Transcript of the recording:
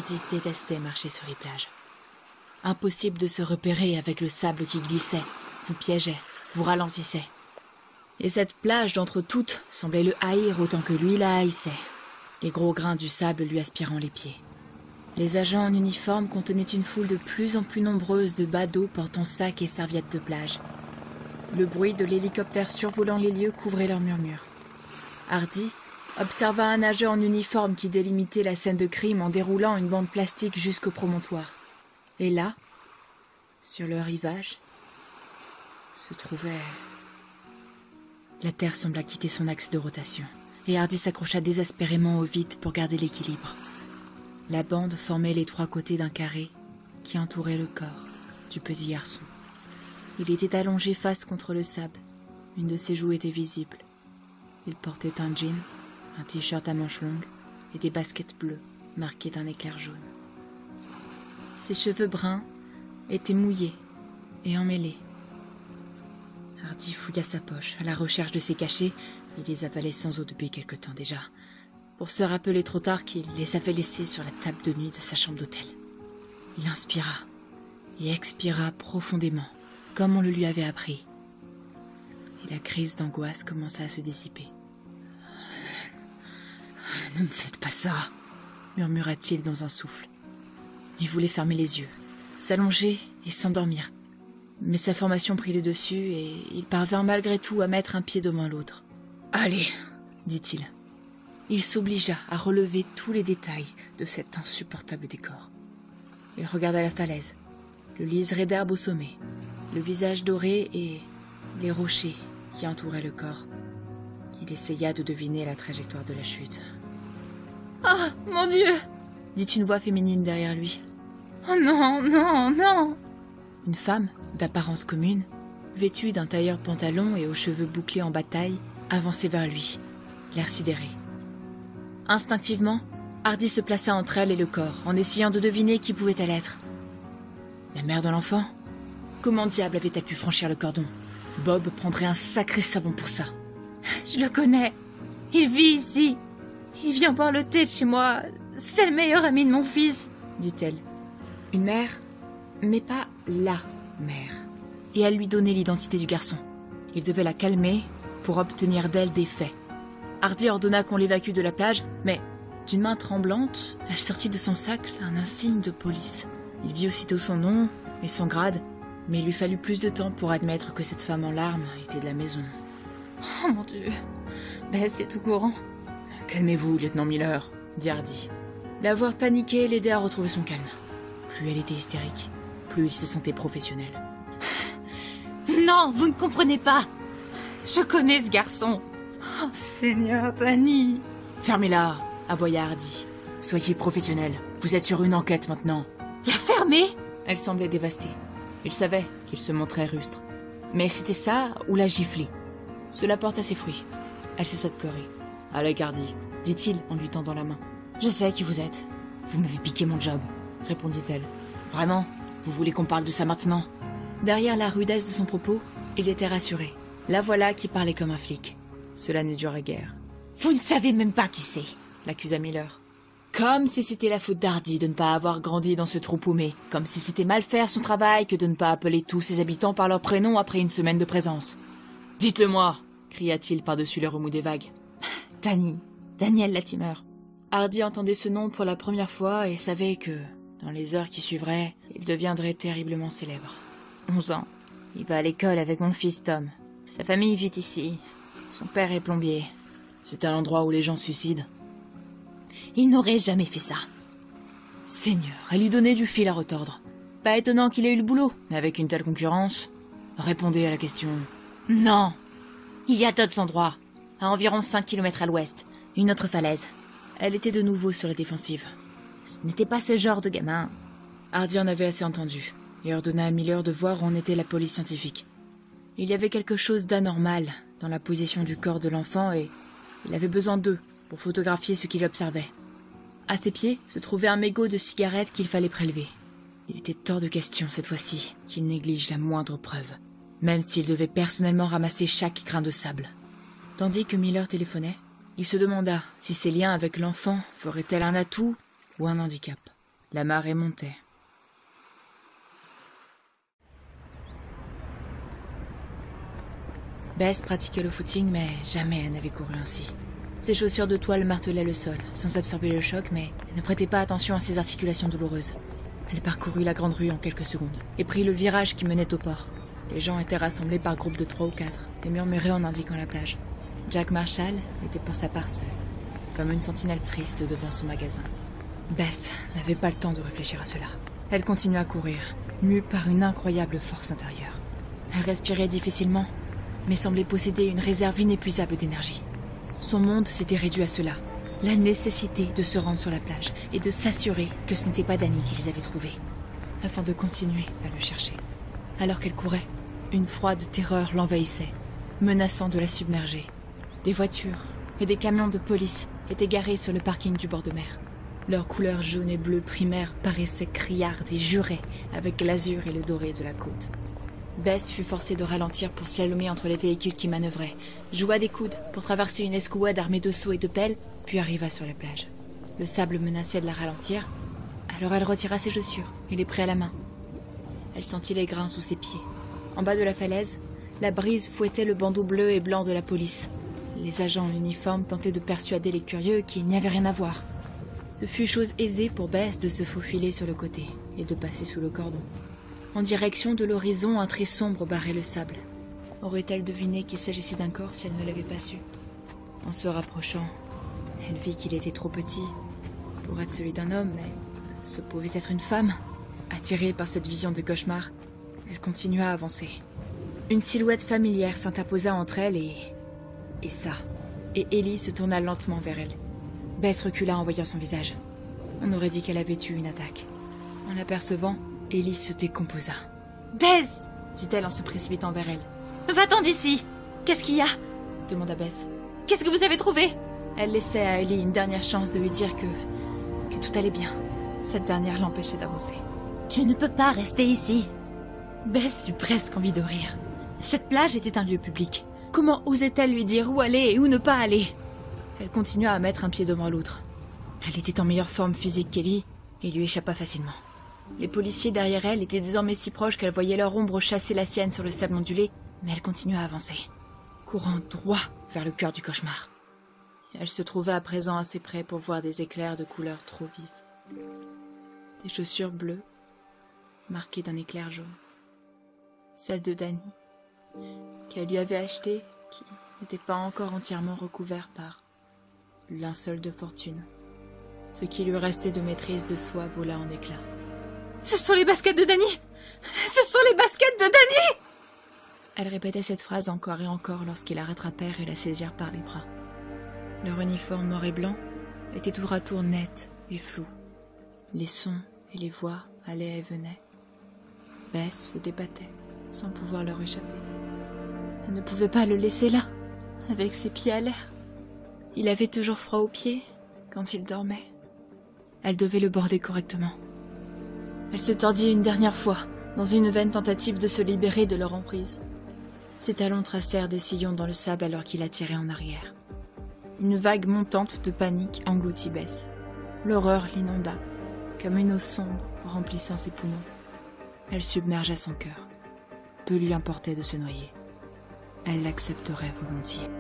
Hardy détestait marcher sur les plages. Impossible de se repérer avec le sable qui glissait, vous piégeait, vous ralentissait. Et cette plage d'entre toutes semblait le haïr autant que lui la haïssait, les gros grains du sable lui aspirant les pieds. Les agents en uniforme contenaient une foule de plus en plus nombreuse de badauds portant sacs et serviettes de plage. Le bruit de l'hélicoptère survolant les lieux couvrait leurs murmures. Hardy observa un nageur en uniforme qui délimitait la scène de crime en déroulant une bande plastique jusqu'au promontoire. Et là, sur le rivage, se trouvait... La terre sembla quitter son axe de rotation, et Hardy s'accrocha désespérément au vide pour garder l'équilibre. La bande formait les trois côtés d'un carré qui entourait le corps du petit garçon. Il était allongé face contre le sable. Une de ses joues était visible. Il portait un jean, un t-shirt à manches longues et des baskets bleues marquées d'un éclair jaune. Ses cheveux bruns étaient mouillés et emmêlés. Hardy fouilla sa poche à la recherche de ses cachets. Il les avalait sans eau depuis quelque temps déjà, pour se rappeler trop tard qu'il les avait laissés sur la table de nuit de sa chambre d'hôtel. Il inspira et expira profondément, comme on le lui avait appris. Et la crise d'angoisse commença à se dissiper. « Ne me faites pas ça !» murmura-t-il dans un souffle. Il voulait fermer les yeux, s'allonger et s'endormir. Mais sa formation prit le dessus et il parvint malgré tout à mettre un pied devant l'autre. « Allez !» dit-il. Il s'obligea à relever tous les détails de cet insupportable décor. Il regarda la falaise, le liseré d'herbe au sommet, le visage doré et les rochers qui entouraient le corps. Il essaya de deviner la trajectoire de la chute. « Ah, mon Dieu !» dit une voix féminine derrière lui. « Oh non, non, non !» Une femme, d'apparence commune, vêtue d'un tailleur pantalon et aux cheveux bouclés en bataille, avançait vers lui, l'air sidéré. Instinctivement, Hardy se plaça entre elle et le corps, en essayant de deviner qui pouvait-elle être. La mère de l'enfant ? Comment diable avait-elle pu franchir le cordon ? Bob prendrait un sacré savon pour ça. « Je le connais. Il vit ici. Il vient boire le thé de chez moi. C'est le meilleur ami de mon fils, » dit-elle. Une mère, mais pas la mère. Et elle lui donnait l'identité du garçon. Il devait la calmer pour obtenir d'elle des faits. Hardy ordonna qu'on l'évacue de la plage, mais d'une main tremblante, elle sortit de son sac un insigne de police. Il vit aussitôt son nom et son grade, mais il lui fallut plus de temps pour admettre que cette femme en larmes était de la maison. « Oh mon Dieu, ben c'est tout courant. »« Calmez-vous, lieutenant Miller, » dit Hardy. La voix paniquée l'aidait à retrouver son calme. Plus elle était hystérique, plus il se sentait professionnel. « Non, vous ne comprenez pas. Je connais ce garçon. » « Oh, Seigneur, Danny !»« Fermez-la !» aboya Hardy. « Soyez professionnel. Vous êtes sur une enquête maintenant. »« La fermer ?» Elle semblait dévastée. Il savait qu'il se montrait rustre. Mais c'était ça ou la gifler. Cela porta ses fruits. Elle cessa de pleurer. « Allez, Hardy, » dit-il en lui tendant la main. « Je sais qui vous êtes. Vous m'avez piqué mon job, » répondit-elle. « Vraiment ? Vous voulez qu'on parle de ça maintenant ?» Derrière la rudesse de son propos, il était rassuré. La voilà qui parlait comme un flic. Cela ne durait guère. « Vous ne savez même pas qui c'est !» l'accusa Miller. Comme si c'était la faute d'Hardy de ne pas avoir grandi dans ce trou paumé. Comme si c'était mal faire son travail que de ne pas appeler tous ses habitants par leur prénom après une semaine de présence. « Dites-le-moi !» cria-t-il par-dessus le remous des vagues. « Danny, Daniel Latimer. » Hardy entendait ce nom pour la première fois et savait que, dans les heures qui suivraient, il deviendrait terriblement célèbre. 11 ans. Il va à l'école avec mon fils Tom. Sa famille vit ici. Son père est plombier. C'est à l'endroit où les gens se suicident. Il n'aurait jamais fait ça. Seigneur, elle lui donnait du fil à retordre. Pas étonnant qu'il ait eu le boulot, mais avec une telle concurrence. Répondez à la question. Non. Il y a d'autres endroits. À environ 5 km à l'ouest. Une autre falaise. Elle était de nouveau sur la défensive. Ce n'était pas ce genre de gamin. Hardy en avait assez entendu et ordonna à Miller de voir où en était la police scientifique. Il y avait quelque chose d'anormal dans la position du corps de l'enfant et il avait besoin d'eux pour photographier ce qu'il observait. À ses pieds se trouvait un mégot de cigarette qu'il fallait prélever. Il était hors de question cette fois-ci qu'il néglige la moindre preuve, même s'il devait personnellement ramasser chaque grain de sable. Tandis que Miller téléphonait, il se demanda si ses liens avec l'enfant feraient-elles un atout ou un handicap. La marée montait. Bess pratiquait le footing, mais jamais elle n'avait couru ainsi. Ses chaussures de toile martelaient le sol, sans absorber le choc, mais elle ne prêtait pas attention à ses articulations douloureuses. Elle parcourut la grande rue en quelques secondes, et prit le virage qui menait au port. Les gens étaient rassemblés par groupes de 3 ou 4, et murmuraient en indiquant la plage. Jack Marshall était pour sa part seul, comme une sentinelle triste devant son magasin. Bess n'avait pas le temps de réfléchir à cela. Elle continua à courir, mue par une incroyable force intérieure. Elle respirait difficilement, mais semblait posséder une réserve inépuisable d'énergie. Son monde s'était réduit à cela, la nécessité de se rendre sur la plage et de s'assurer que ce n'était pas Danny qu'ils avaient trouvé, afin de continuer à le chercher. Alors qu'elle courait, une froide terreur l'envahissait, menaçant de la submerger. Des voitures et des camions de police étaient garés sur le parking du bord de mer. Leurs couleurs jaune et bleu primaires paraissaient criardes et juraient avec l'azur et le doré de la côte. Bess fut forcée de ralentir pour slalomer entre les véhicules qui manœuvraient, joua des coudes pour traverser une escouade armée de seaux et de pelles, puis arriva sur la plage. Le sable menaçait de la ralentir, alors elle retira ses chaussures et les prit à la main. Elle sentit les grains sous ses pieds. En bas de la falaise, la brise fouettait le bandeau bleu et blanc de la police. Les agents en uniforme tentaient de persuader les curieux qu'il n'y avait rien à voir. Ce fut chose aisée pour Bess de se faufiler sur le côté et de passer sous le cordon. En direction de l'horizon, un trait sombre barrait le sable. Aurait-elle deviné qu'il s'agissait d'un corps si elle ne l'avait pas su? En se rapprochant, elle vit qu'il était trop petit pour être celui d'un homme, mais ce pouvait être une femme. Attirée par cette vision de cauchemar, elle continua à avancer. Une silhouette familière s'interposa entre elle et ça. Et Ellie se tourna lentement vers elle. Bess recula en voyant son visage. On aurait dit qu'elle avait eu une attaque. En l'apercevant, Ellie se décomposa. « Bess !» dit-elle en se précipitant vers elle. « Va-t'en d'ici !»« Qu'est-ce qu'il y a ?» demanda Bess. « Qu'est-ce que vous avez trouvé ?» Elle laissait à Ellie une dernière chance de lui dire que tout allait bien. Cette dernière l'empêchait d'avancer. « Tu ne peux pas rester ici !» Bess eut presque envie de rire. Cette plage était un lieu public. Comment osait-elle lui dire où aller et où ne pas aller? Elle continua à mettre un pied devant l'autre. Elle était en meilleure forme physique qu'Ellie et lui échappa facilement. Les policiers derrière elle étaient désormais si proches qu'elle voyait leur ombre chasser la sienne sur le sable ondulé, mais elle continua à avancer, courant droit vers le cœur du cauchemar. Elle se trouvait à présent assez près pour voir des éclairs de couleurs trop vives. Des chaussures bleues, marquées d'un éclair jaune. Celles de Danny, qu'elle lui avait achetées, qui n'étaient pas encore entièrement recouvertes par linceul de fortune. Ce qui lui restait de maîtrise de soi vola en éclats. « Ce sont les baskets de Danny! Ce sont les baskets de Danny !» Elle répétait cette phrase encore et encore lorsqu'ils la rattrapèrent et la saisirent par les bras. Leur uniforme noir et blanc était tour à tour net et flou. Les sons et les voix allaient et venaient. Bess se débattait, sans pouvoir leur échapper. Elle ne pouvait pas le laisser là, avec ses pieds à l'air. Il avait toujours froid aux pieds quand il dormait. Elle devait le border correctement. Elle se tordit une dernière fois, dans une vaine tentative de se libérer de leur emprise. Ses talons tracèrent des sillons dans le sable alors qu'il la tirait en arrière. Une vague montante de panique engloutit Bess. L'horreur l'inonda, comme une eau sombre remplissant ses poumons. Elle submergea son cœur. Peu lui importait de se noyer. Elle l'accepterait volontiers.